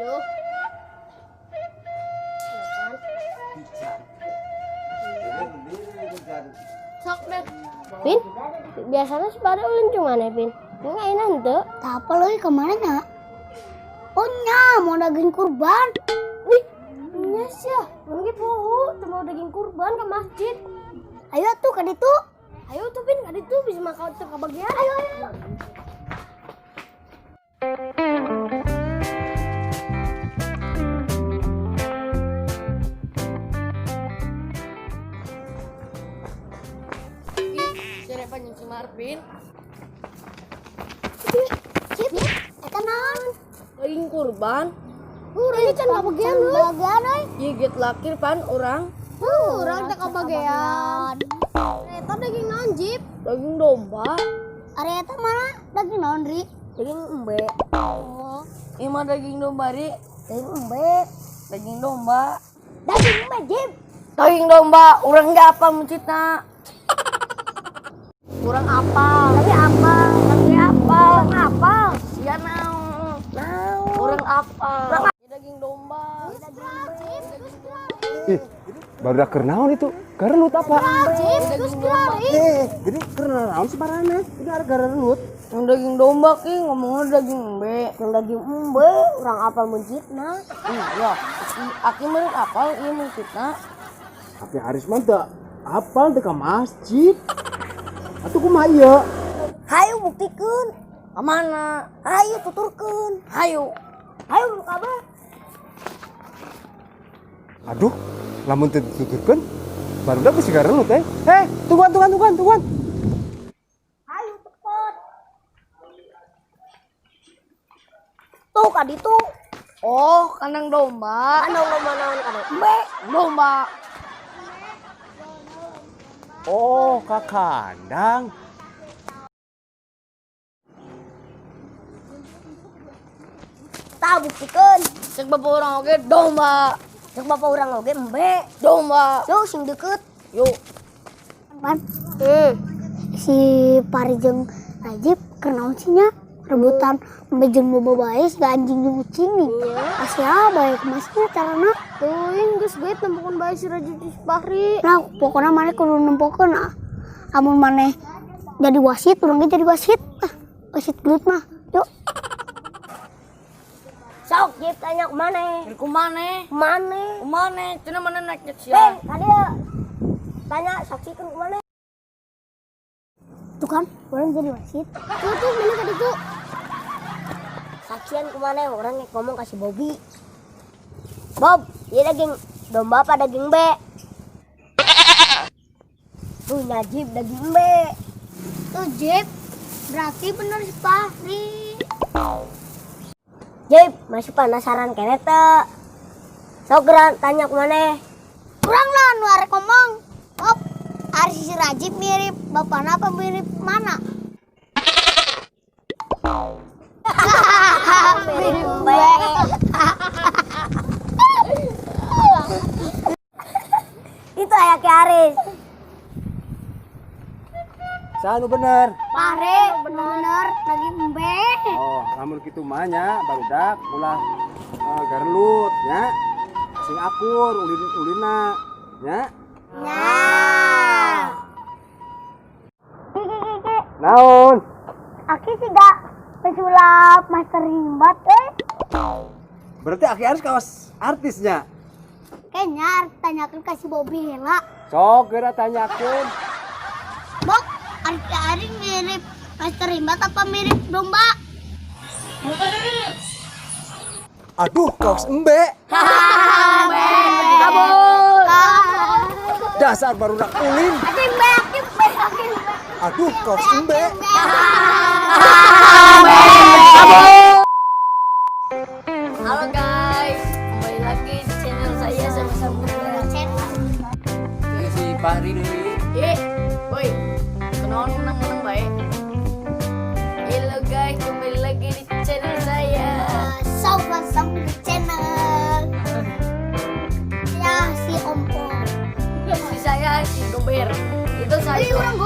7. Sok deh. Pin, biasanya sepeda ulin cuman ya, Pin. Ngainan tuh. Apa lo kemana nya? Oh nya, mau daging kurban. Wih, nyes ya. Mungkin poho, mau daging kurban ke masjid. Ayo tuh ke ditu. Ayo tuh, Pin, ada tuh bisa makan tuh kebagian. Ayo. Siapa yang si Marvin? Cip, eta naon? Daging kurban. Ini can kebagian lu. Bagian euy. Gigit lakir pan orang. Urang teh kebagian. Eta daging naon, Jip? Daging domba. Are eta mana? Daging naon, Ri? Daging embe. Oh, Ima daging domba ri. daging embe. Daging domba. Daging embe, Jip. Daging domba. Urang gak apa mencitna. Urang apa? Lagi apa? Lagi apa? Urang apa? Ya naon. Urang apa? Daging domba. Ih, baru dah kernaon itu. Kerenut apa? Jip, terus kelari. Jadi kernaon sih parane. Ini ada kerenut. Yang daging domba ki ngomongnya daging embe. Yang daging embe, urang apa mencitna? Iya. Aki menurut apa ieu mencitna? Tapi Haris mah teu apal teh ka masjid. Atuh kumaha ieu? Hayu buktikeun. Ka mana? Hayu tuturkeun. Hayu. Hayu nu kabeh. Aduh, lamun teu dituturkeun baru dah bisi kerenut teh. Tungguan. Hayu cepet. Tuh ka ditu. Oh, kandang domba. Anu lomba naon kana? Embe. Domba. Oh, ka kandang. Tah buktikeun. Cek bapak orang oge domba. Cek bapak urang oge embe. Domba. Yo sing deket. Yuk. Pan. Si Pari jeung Najib kenaon sih nya? Rebutan embe jeung boba bae si anjing jeung kucing nih. Asa bae kemasnya carana. Tuin geus gue tempukeun bae si Rajib si Fahri. Nah, pokoknya maneh kudu nempokeun. Amun maneh jadi wasit, urang ge jadi wasit. Wasit gelut mah. Yuk. Sok, Jip tanya ke mana? Ku mana? Mana? Mana? Cenah mana naik sia? Hei, ada. Tanya saksikan ke mana? Tuh kan, orang jadi wasit. Tuh mana tadi tuh? Saksian ke mana? Orang ngomong kasih Bobby. Bob, dia daging domba apa daging be? Tuh Najib daging be. Tuh Jip. Berarti bener si Fahri. Jib, masih penasaran kene teh. Sok geran tanya ke mana? Kurang lah nu arek ngomong. Bob, ari si Rajib mirip bapakna apa mirip mana? Mirip be. Itu aya Ki Aris. Sanu bener. Fahri, bener lagi embe. Oh, lamun kitu mah nya barudak ulah garelut nya. Sing akur ulina nya. Naon? Aki sih gak pesulap master rimbat Berarti Aki Haris kawas artisnya. Kayaknya tanyakan kasih Bobby hela. Sok geura tanyakeun. Bob, ari mirip master rimbat apa mirip domba? Aduh, kaos embe. Kabur. Dasar barudak ulin. Aki be. Aduh, kaos embe. Halo guys, kembali lagi di channel saya sama-sama si Fahri deui. Boy, kenaon menang baik. Halo guys, kembali lagi di channel saya. Sobat di channel. Ya si Ompo. Si saya si Gober. Itu saya. Orang